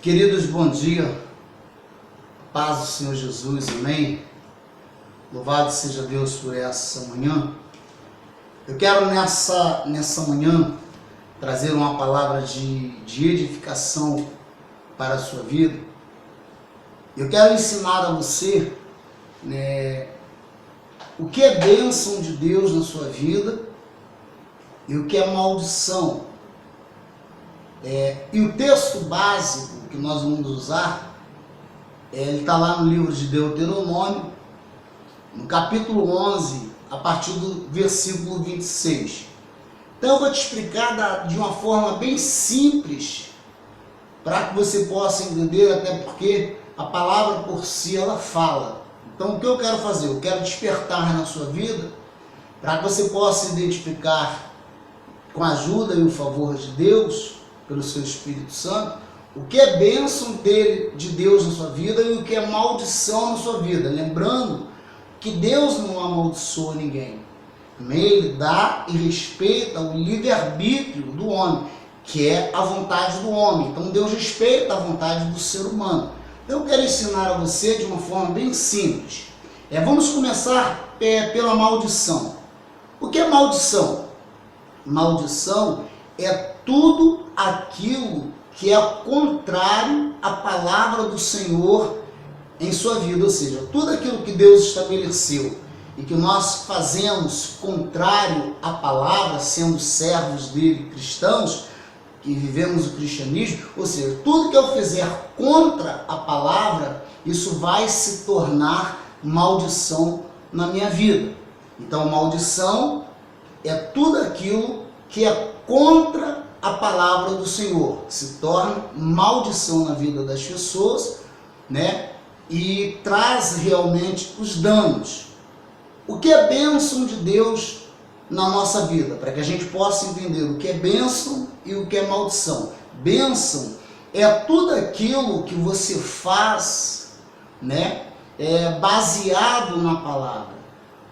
Queridos, bom dia, paz do Senhor Jesus, amém? Louvado seja Deus por essa manhã. Eu quero nessa manhã trazer uma palavra de edificação para a sua vida. Eu quero ensinar a você o que é bênção de Deus na sua vida e o que é maldição. E o texto básico que nós vamos usar, ele está lá no livro de Deuteronômio, no capítulo 11, a partir do versículo 26. Então eu vou te explicar de uma forma bem simples, para que você possa entender, até porque a palavra por si ela fala. Então o que eu quero fazer? Eu quero despertar na sua vida, para que você possa identificar, com a ajuda e o favor de Deus, pelo seu Espírito Santo, o que é bênção de Deus na sua vida e o que é maldição na sua vida. Lembrando que Deus não amaldiçoa ninguém. Ele dá e respeita o livre-arbítrio do homem, que é a vontade do homem. Então Deus respeita a vontade do ser humano. Eu quero ensinar a você de uma forma bem simples. Vamos começar pela maldição. O que é maldição? Maldição é tudo aquilo que é contrário à palavra do Senhor em sua vida, ou seja, tudo aquilo que Deus estabeleceu e que nós fazemos contrário à palavra, sendo servos dele, cristãos, que vivemos o cristianismo, ou seja, tudo que eu fizer contra a palavra, isso vai se tornar maldição na minha vida. Então, maldição é tudo aquilo que é contra a palavra do Senhor, se torna maldição na vida das pessoas, e traz realmente os danos. O que é bênção de Deus na nossa vida, para que a gente possa entender o que é bênção e o que é maldição. Bênção é tudo aquilo que você faz, baseado na palavra.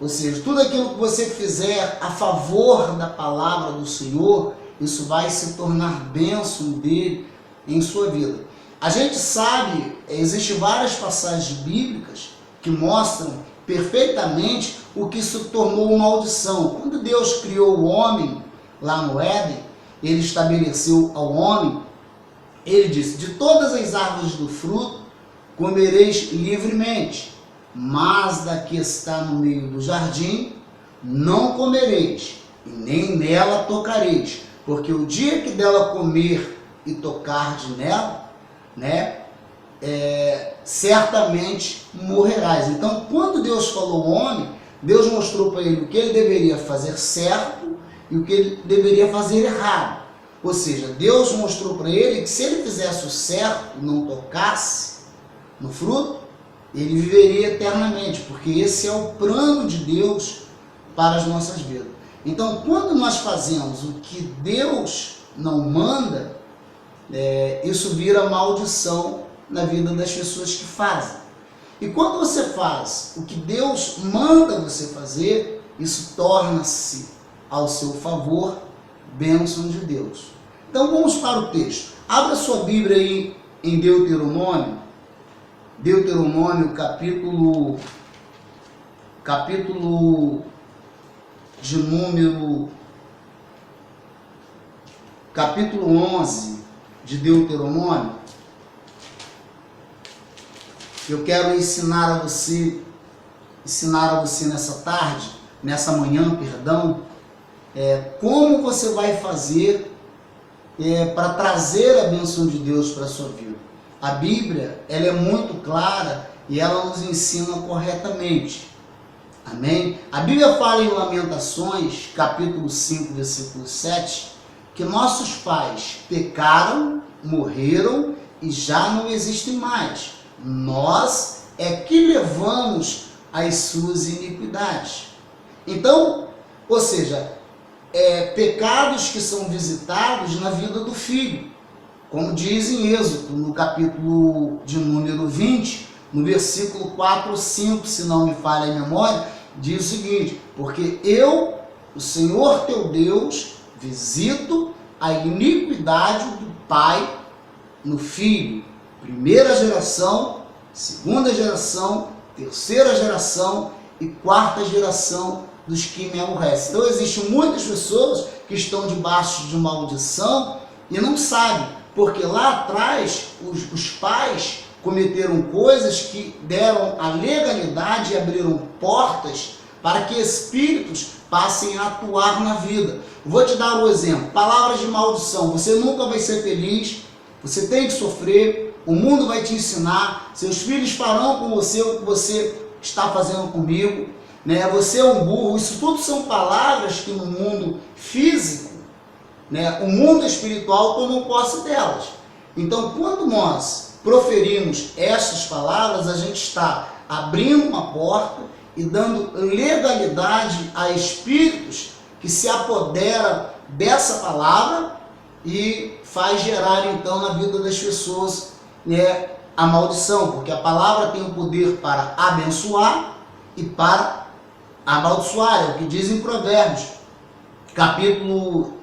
Ou seja, tudo aquilo que você fizer a favor da palavra do Senhor, isso vai se tornar bênção dele em sua vida. A gente sabe, existem várias passagens bíblicas que mostram perfeitamente o que se tornou maldição. Quando Deus criou o homem lá no Éden, ele estabeleceu ao homem, ele disse: de todas as árvores do fruto comereis livremente, mas da que está no meio do jardim não comereis, e nem nela tocareis, porque o dia que dela comer e tocar de nela, certamente morrerás. Então, quando Deus falou ao homem, Deus mostrou para ele o que ele deveria fazer certo e o que ele deveria fazer errado. Ou seja, Deus mostrou para ele que se ele fizesse o certo e não tocasse no fruto, ele viveria eternamente, porque esse é o plano de Deus para as nossas vidas. Então, quando nós fazemos o que Deus não manda, isso vira maldição na vida das pessoas que fazem. E quando você faz o que Deus manda você fazer, isso torna-se ao seu favor bênção de Deus. Então vamos para o texto. Abra sua Bíblia aí em Deuteronômio. Deuteronômio capítulo de número 11 de Deuteronômio. Eu quero ensinar a você nessa manhã, como você vai fazer para trazer a bênção de Deus para a sua vida. A Bíblia, ela é muito clara e ela nos ensina corretamente. Amém? A Bíblia fala em Lamentações, capítulo 5, versículo 7, que nossos pais pecaram, morreram e já não existem mais. Nós é que levamos as suas iniquidades. Então, ou seja, pecados que são visitados na vida do filho. Como diz em Êxodo, no capítulo de número 20, no versículo 4 ou 5, se não me falha a memória, diz o seguinte: porque eu, o Senhor teu Deus, visito a iniquidade do pai no filho primeira geração, segunda geração, terceira geração e quarta geração dos que me aborrecem. Então existem muitas pessoas que estão debaixo de maldição e não sabem, porque lá atrás os pais cometeram coisas que deram a legalidade e abriram portas para que espíritos passem a atuar na vida. Vou te dar um exemplo. Palavras de maldição. Você nunca vai ser feliz, você tem que sofrer, o mundo vai te ensinar, seus filhos farão com você o que você está fazendo comigo, né? Você é um burro. Isso tudo são palavras que no mundo físico, né, o mundo espiritual tomou posse delas. Então, quando nós proferimos essas palavras, a gente está abrindo uma porta e dando legalidade a espíritos que se apoderam dessa palavra e faz gerar então na vida das pessoas, né, a maldição, porque a palavra tem o poder para abençoar e para amaldiçoar, é o que diz em Provérbios, capítulo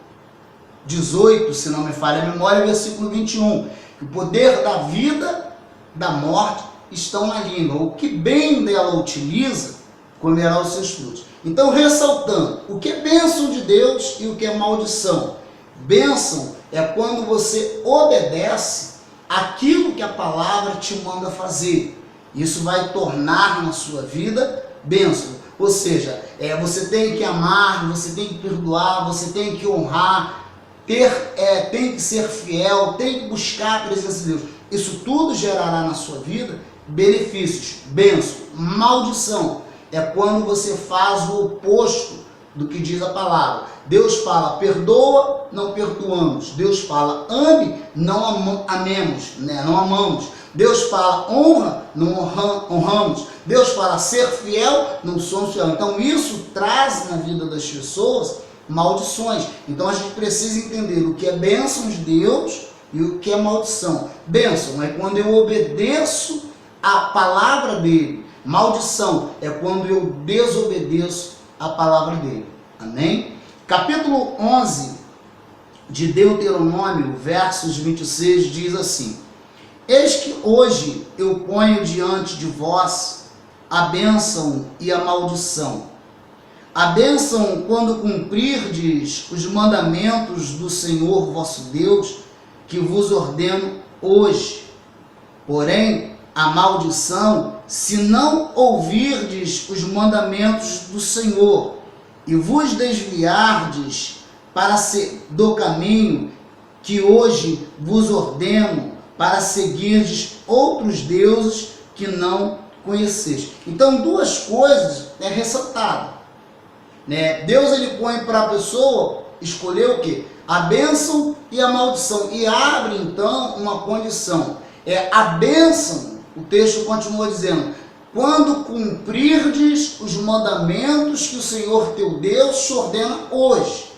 18, se não me falha a memória, versículo 21, que o poder da vida, da morte, estão na língua. O que bem dela utiliza, comerá os seus frutos. Então, ressaltando, o que é bênção de Deus e o que é maldição? Bênção é quando você obedece aquilo que a palavra te manda fazer. Isso vai tornar na sua vida bênção. Ou seja, você tem que amar, você tem que perdoar, você tem que honrar, tem que ser fiel, tem que buscar a presença de Deus. Isso tudo gerará na sua vida benefícios. Bênção. Maldição é quando você faz o oposto do que diz a palavra. Deus fala, perdoa, não perdoamos. Deus fala, ame, não amemos, né? Não amamos. Deus fala, honra, não honramos. Deus fala, ser fiel, não somos fiel. Então isso traz na vida das pessoas maldições. Então a gente precisa entender o que é bênção de Deus e o que é maldição. Bênção é quando eu obedeço a palavra dele. Maldição é quando eu desobedeço a palavra dele. Amém? Capítulo 11 de Deuteronômio, versos 26, diz assim: eis que hoje eu ponho diante de vós a bênção e a maldição. A bênção quando cumprirdes os mandamentos do Senhor vosso Deus, que vos ordeno hoje. Porém, a maldição, se não ouvirdes os mandamentos do Senhor, e vos desviardes do caminho que hoje vos ordeno, para seguirdes outros deuses que não conheceis. Então, duas coisas é ressaltado, né? Deus ele põe para a pessoa escolher o quê? A bênção e a maldição, e abre então uma condição. A bênção, o texto continua dizendo, quando cumprirdes os mandamentos que o Senhor teu Deus te ordena hoje.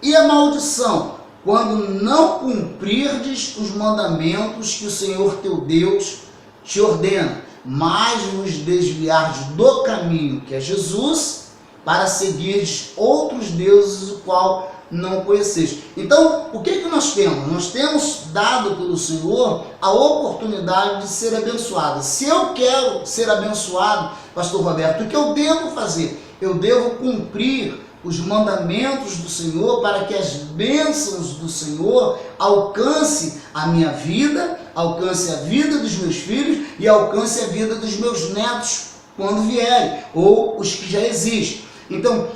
E a maldição, quando não cumprirdes os mandamentos que o Senhor teu Deus te ordena, mas vos desviardes do caminho que é Jesus, para seguirdes outros deuses, o qual não conheceis. Então, o que nós temos? Nós temos dado pelo Senhor a oportunidade de ser abençoado. Se eu quero ser abençoado, pastor Roberto, o que eu devo fazer? Eu devo cumprir os mandamentos do Senhor para que as bênçãos do Senhor alcance a minha vida, alcance a vida dos meus filhos e alcance a vida dos meus netos quando vierem, ou os que já existem. Então,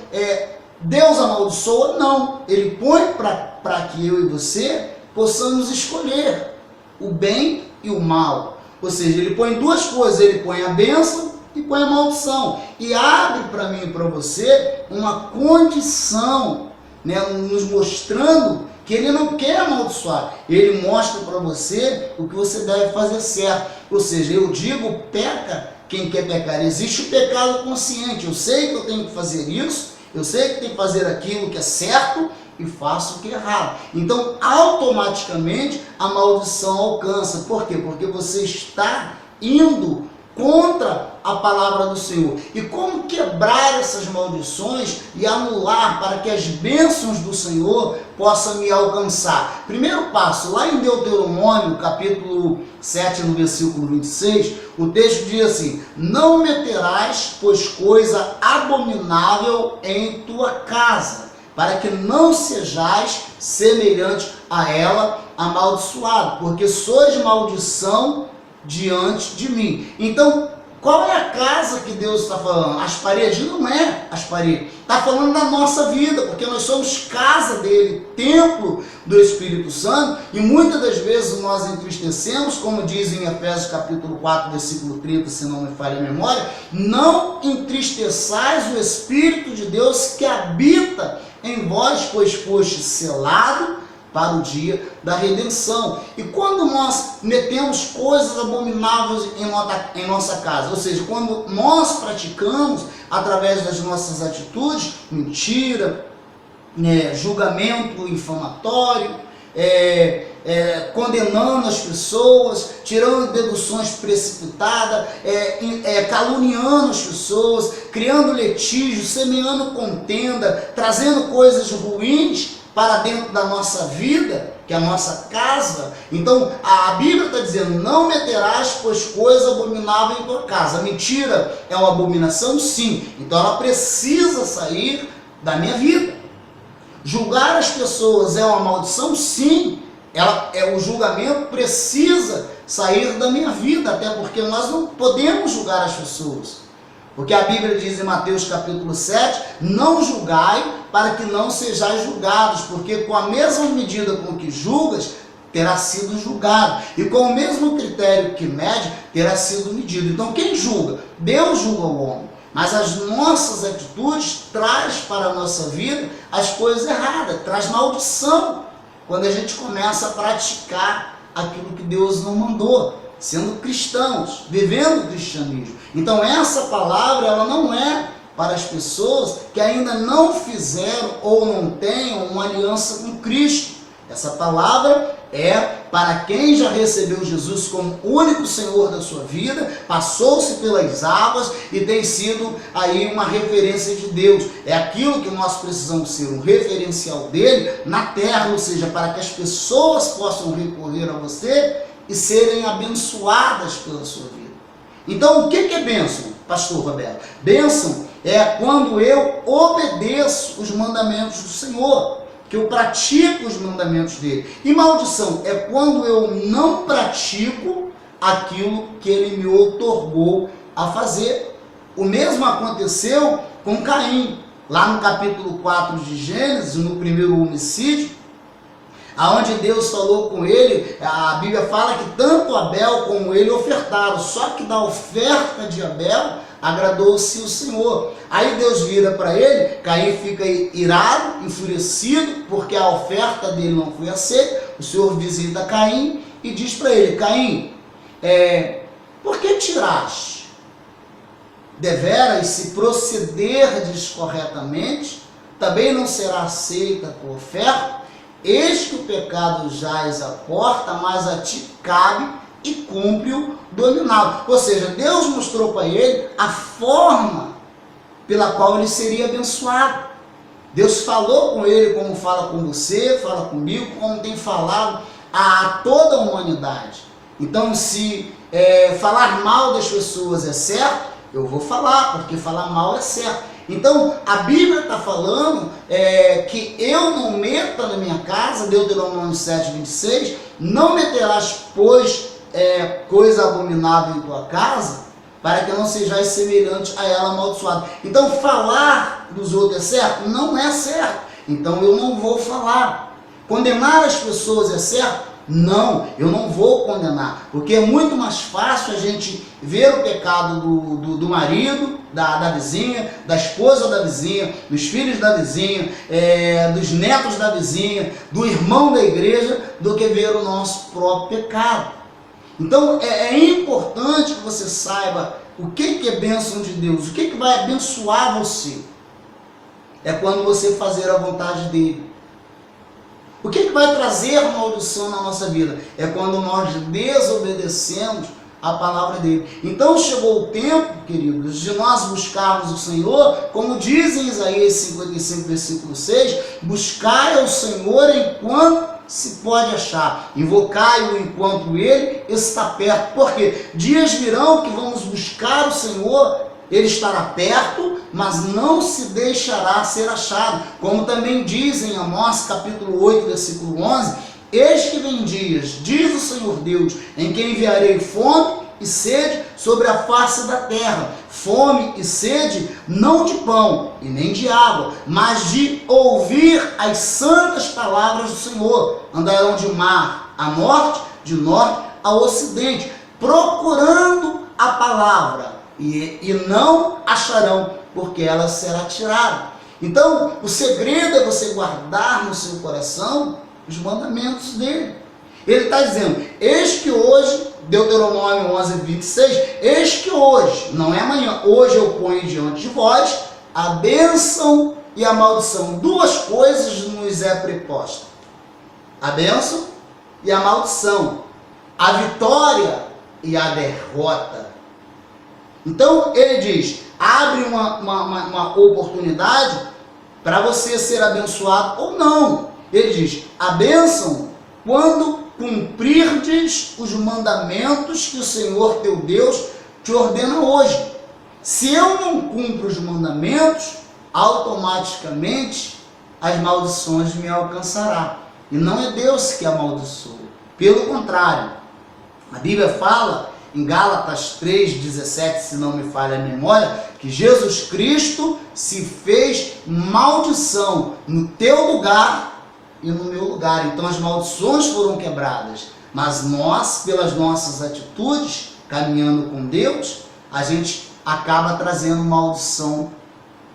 Deus amaldiçoa? Não. Ele põe para que eu e você possamos escolher o bem e o mal. Ou seja, ele põe duas coisas, ele põe a bênção e põe a maldição. E abre para mim e para você uma condição, né, nos mostrando que ele não quer amaldiçoar. Ele mostra para você o que você deve fazer certo. Ou seja, eu digo, peca quem quer pecar. Existe o pecado consciente. Eu sei que eu tenho que fazer isso, eu sei que tenho que fazer aquilo que é certo e faço o que é errado. Então, automaticamente, a maldição alcança. Por quê? Porque você está indo contra a palavra do Senhor. E como quebrar essas maldições e anular para que as bênçãos do Senhor possam me alcançar? Primeiro passo, lá em Deuteronômio, capítulo 7, no versículo 26, o texto diz assim: não meterás, pois, coisa abominável em tua casa, para que não sejais semelhante a ela, amaldiçoado, porque sois maldição diante de mim. Então, qual é a casa que Deus está falando? As paredes? Não é as paredes. Está falando da nossa vida, porque nós somos casa dele, templo do Espírito Santo, e muitas das vezes nós entristecemos, como diz em Efésios capítulo 4, versículo 30, se não me falha a memória: não entristeçais o Espírito de Deus que habita em vós, pois foste selado para o dia da redenção. E quando nós metemos coisas abomináveis em nossa casa, ou seja, quando nós praticamos através das nossas atitudes mentira, julgamento infamatório, condenando as pessoas, tirando deduções precipitadas, caluniando as pessoas, criando litígio, semeando contenda, trazendo coisas ruins para dentro da nossa vida, que é a nossa casa. Então a Bíblia está dizendo: não meterás, pois, coisa abominável em tua casa. A mentira é uma abominação? Sim. Então ela precisa sair da minha vida. Julgar as pessoas é uma maldição? Sim. O julgamento precisa sair da minha vida, até porque nós não podemos julgar as pessoas. Porque a Bíblia diz em Mateus capítulo 7, não julgai para que não sejais julgados, porque com a mesma medida com que julgas, terá sido julgado, e com o mesmo critério que mede, terá sido medido. Então quem julga? Deus julga o homem, mas as nossas atitudes traz para a nossa vida as coisas erradas, traz maldição, quando a gente começa a praticar aquilo que Deus não mandou, sendo cristãos, vivendo o cristianismo. Então essa palavra, ela não é para as pessoas que ainda não fizeram ou não tenham uma aliança com Cristo. Essa palavra é para quem já recebeu Jesus como único Senhor da sua vida, passou-se pelas águas e tem sido aí uma referência de Deus. É aquilo que nós precisamos ser, um referencial dele na terra, ou seja, para que as pessoas possam recorrer a você e serem abençoadas pela sua vida. Então, o que é bênção, pastor Roberto? Bênção é quando eu obedeço os mandamentos do Senhor, que eu pratico os mandamentos dele. E maldição é quando eu não pratico aquilo que ele me outorgou a fazer. O mesmo aconteceu com Caim, lá no capítulo 4 de Gênesis, no primeiro homicídio, aonde Deus falou com ele. A Bíblia fala que tanto Abel como ele ofertaram, só que da oferta de Abel agradou-se o Senhor. Aí Deus vira para ele, Caim fica irado, enfurecido, porque a oferta dele não foi aceita. O Senhor visita Caim e diz para ele: Caim, por que tiraste? Deveras, se procederdes corretamente, também não será aceita a tua oferta. Eis que o pecado jaz à porta, mas a ti cabe e cumpre-o dominá-lo. Ou seja, Deus mostrou para ele a forma pela qual ele seria abençoado. Deus falou com ele como fala com você, fala comigo, como tem falado a toda a humanidade. Então, se falar mal das pessoas é certo, eu vou falar, porque falar mal é certo. Então, a Bíblia está falando que eu não meta na minha casa, Deuteronômio 7, 26, não meterás, pois, coisa abominável em tua casa, para que não sejais semelhante a ela amaldiçoado. Então, falar dos outros é certo? Não é certo. Então, eu não vou falar. Condenar as pessoas é certo? Não, eu não vou condenar, porque é muito mais fácil a gente ver o pecado do marido, da vizinha, da esposa da vizinha, dos filhos da vizinha, dos netos da vizinha, do irmão da igreja, do que ver o nosso próprio pecado. Então é importante que você saiba o que é bênção de Deus, o que vai abençoar você. É quando você fazer a vontade dele. O que vai trazer maldição na nossa vida? É quando nós desobedecemos a palavra dele. Então chegou o tempo, queridos, de nós buscarmos o Senhor, como diz em Isaías 55, versículo 6, buscai ao Senhor enquanto se pode achar, invocai-o enquanto ele está perto, porque dias virão que vamos buscar o Senhor, ele estará perto, mas não se deixará ser achado, como também diz em Amós capítulo 8, versículo 11, eis que vem dias, diz o Senhor Deus, em que enviarei fome e sede sobre a face da terra, fome e sede não de pão e nem de água, mas de ouvir as santas palavras do Senhor. Andarão de mar a norte, de norte a ocidente, procurando a palavra, e não acharão, porque ela será tirada. Então, o segredo é você guardar no seu coração os mandamentos dele. Ele está dizendo, eis que hoje, Deuteronômio 11, 26, eis que hoje, não é amanhã, hoje eu ponho diante de vós a bênção e a maldição. Duas coisas nos é preposta, a bênção e a maldição, a vitória e a derrota. Então ele diz, abre uma oportunidade para você ser abençoado ou não. Ele diz, a bênção quando cumprirdes os mandamentos que o Senhor teu Deus te ordena hoje. Se eu não cumpro os mandamentos, automaticamente as maldições me alcançarão. E não é Deus que amaldiçoa. Pelo contrário, a Bíblia fala em Gálatas 3,17, se não me falha a memória, que Jesus Cristo se fez maldição no teu lugar e no meu lugar. Então as maldições foram quebradas, mas nós, pelas nossas atitudes, caminhando com Deus, a gente acaba trazendo maldição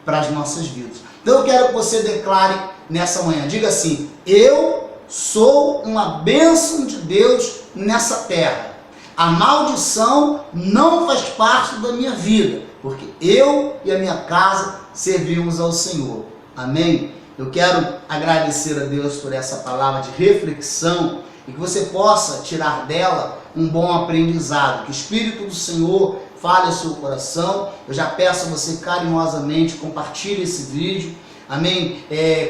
para as nossas vidas. Então eu quero que você declare nessa manhã, diga assim, eu sou uma bênção de Deus nessa terra. A maldição não faz parte da minha vida, porque eu e a minha casa servimos ao Senhor. Amém? Eu quero agradecer a Deus por essa palavra de reflexão e que você possa tirar dela um bom aprendizado. Que o Espírito do Senhor fale ao seu coração. Eu já peço a você carinhosamente, compartilhe esse vídeo. Amém?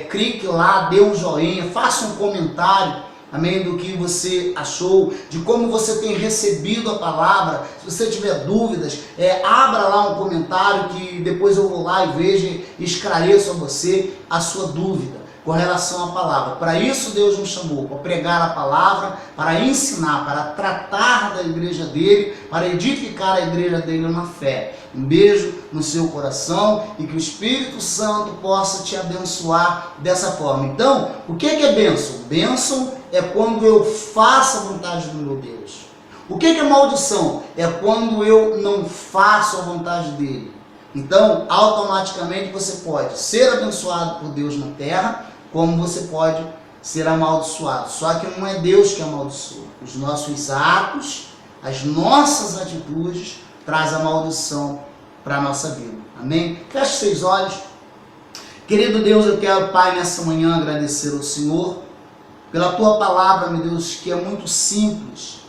Clique lá, dê um joinha, faça um comentário. Amém? Do que você achou, de como você tem recebido a palavra. Se você tiver dúvidas, abra lá um comentário que depois eu vou lá e vejo e esclareço a você a sua dúvida com relação à palavra. Para isso Deus nos chamou, para pregar a palavra, para ensinar, para tratar da igreja dele, para edificar a igreja dele na fé. Um beijo no seu coração e que o Espírito Santo possa te abençoar dessa forma. Então, o que é bênção? Bênção é quando eu faço a vontade do meu Deus. O que é maldição? É quando eu não faço a vontade dele. Então, automaticamente você pode ser abençoado por Deus na terra, como você pode ser amaldiçoado. Só que não é Deus que amaldiçoa. Os nossos atos, as nossas atitudes, traz a maldição para a nossa vida. Amém? Feche seus olhos. Querido Deus, eu quero, Pai, nessa manhã agradecer ao Senhor pela Tua palavra, meu Deus, que é muito simples.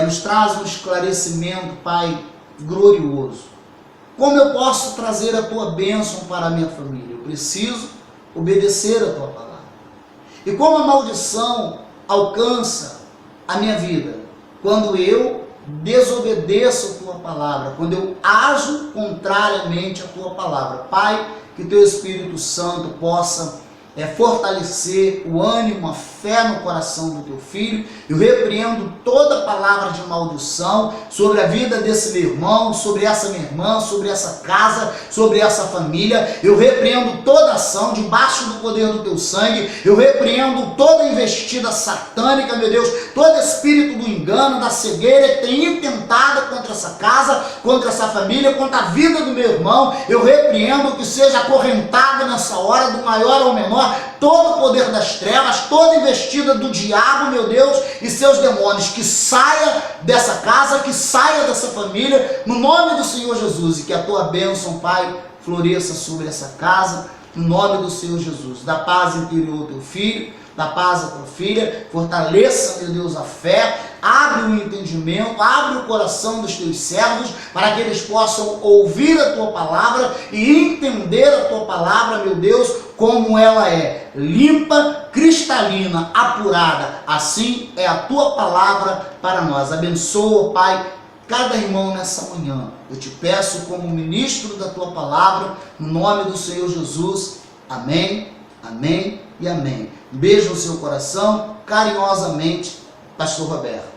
Nos traz um esclarecimento, Pai, glorioso. Como eu posso trazer a Tua bênção para a minha família? Eu preciso obedecer a Tua palavra. E como a maldição alcança a minha vida? Quando eu desobedeço a Tua palavra, quando eu ajo contrariamente à Tua palavra. Pai, que Teu Espírito Santo possa fortalecer o ânimo, a fé no coração do Teu Filho. Eu repreendo toda palavra de maldição sobre a vida desse meu irmão, sobre essa minha irmã, sobre essa casa, sobre essa família. Eu repreendo toda ação debaixo do poder do Teu sangue. Eu repreendo toda investida satânica, meu Deus, todo espírito do engano, da cegueira que tem intentado contra essa casa, contra essa família, contra a vida do meu irmão. Eu repreendo que seja acorrentado nessa hora, do maior ao menor, todo o poder das trevas, toda investida do diabo, meu Deus, e seus demônios, que saia dessa casa, que saia dessa família, no nome do Senhor Jesus, e que a Tua bênção, Pai, floresça sobre essa casa, no nome do Senhor Jesus. Dá paz interior ao Teu filho, dá paz à Tua filha, fortaleça, meu Deus, a fé, abre o entendimento, abre o coração dos teus servos, para que eles possam ouvir a tua palavra e entender a tua palavra, meu Deus, como ela é, limpa, cristalina, apurada. Assim é a tua palavra para nós. Abençoa, Pai, cada irmão nessa manhã. Eu te peço como ministro da tua palavra, no nome do Senhor Jesus. Amém, amém e amém. Um beijo no seu coração, carinhosamente, Pastor Roberto.